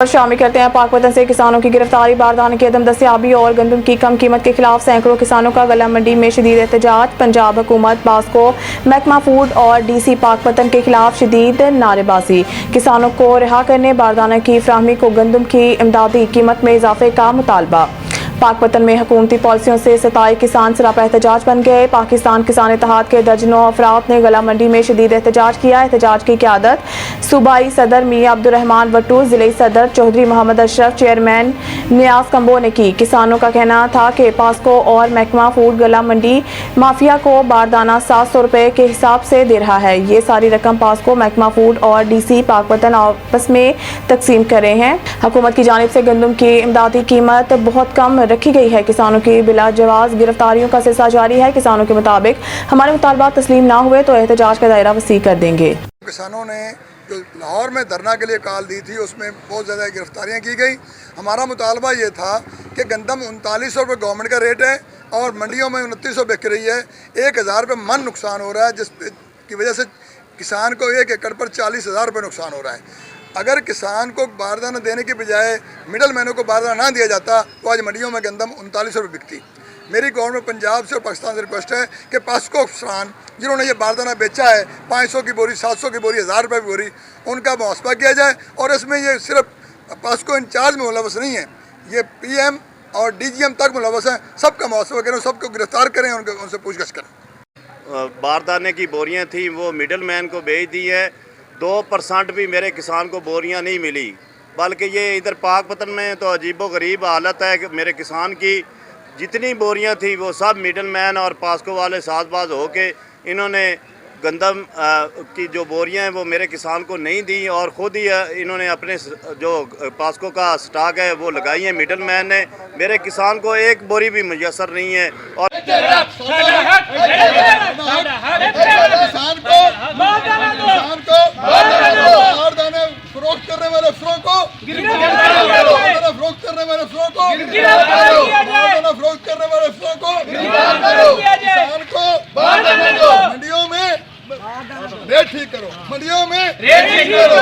और शामिल करते हैं पाकपतन से किसानों की गिरफ्तारी, बारदाने की अदम दस्तियाबी और गंदम की कम कीमत के खिलाफ सैकड़ों किसानों का गला मंडी में शदीद एहतजाज। पंजाब हुकूमत, बास्को, महकमा फूड और DC पाकपतन के खिलाफ शदीद नारेबाजी। किसानों को रिहा करने, बारदाने की फराहमी को गंदम की इमदादी कीमत में इजाफे का मुतालबा। पाकपतन में हुकूमती पॉलिसियों से सताए किसान सरापा एहतजाज बन गए। पाकिस्तान किसान इत्तेहाद के दर्जनों अफराद ने गला मंडी में शदीद एहतजाज किया। एहतजाज की क़यादत सूबाई सदर मियां अब्दुर्रहमान वट्टू, ज़िले सदर चौधरी मोहम्मद अशरफ, चेयरमैन नियाज कंबो ने की। किसानों का कहना था कि पास्को और महकमा फूड गला मंडी माफिया को बारदाना 700 रुपये के हिसाब से दे रहा है। ये सारी रकम पास्को, महकमा फूड और DC पाकपतन आपस में तकसीम कर रहे हैं। हुकूमत की जानिब से गंदम की इमदादी कीमत बहुत कम रखी गई है। किसानों की बिला जवाज गिरफ्तारियों का सिलसिला जारी है। किसानों के मुताबिक हमारे मुतालबात तस्लीम ना हुए तो एहतजाज का दायरा वसी कर देंगे। किसानों ने जो लाहौर में धरना के लिए कॉल दी थी उसमें बहुत ज़्यादा गिरफ्तारियां की गई। हमारा मुतालबा ये था कि गंदम 3900 रुपये गवर्नमेंट का रेट है और मंडियों में 2900 बिक रही है। 1000 रुपये मन नुकसान हो रहा है, जिसकी वजह से किसान को 1 एकड़ पर 40,000 रुपये नुकसान हो रहा है। अगर किसान को बारदाना देने की बजाय मिडल मैनों को बारदाना ना दिया जाता तो आज मंडियों में गंदम 3900 रुपये बिकती। मेरी गवर्नमेंट पंजाब से और पाकिस्तान से रिक्वेस्ट है कि पास्को अफसरान जिन्होंने ये बारदाना बेचा है 500 की बोरी, 700 की बोरी, 1000 रुपये की बोरी, उनका मुआवजा किया जाए। और इसमें ये सिर्फ पास्को इंचार्ज में मुलवस नहीं है, ये PM और DGM तक मुलवस है। सबका मुआवजा करें, सबको गिरफ्तार करें, उनसे पूछगछ करें। बारदाने की बोरियां थी वो मिडल मैन को बेच दी है। 2% भी मेरे किसान को बोरियां नहीं मिली, बल्कि ये इधर पाकपतन में तो अजीबो गरीब हालत है कि मेरे किसान की जितनी बोरियां थी वो सब मिडल मैन और पास्को वाले साजबाज हो के इन्होंने गंदम की जो बोरियां हैं वो मेरे किसान को नहीं दी और ख़ुद ही इन्होंने अपने जो पास्को का स्टॉक है वो लगाई है मिडल मैन ने। मेरे किसान को एक बोरी भी मुयसर नहीं है। और मंडियों में रेट ठीक करो, मंडियों में रेट ठीक करो।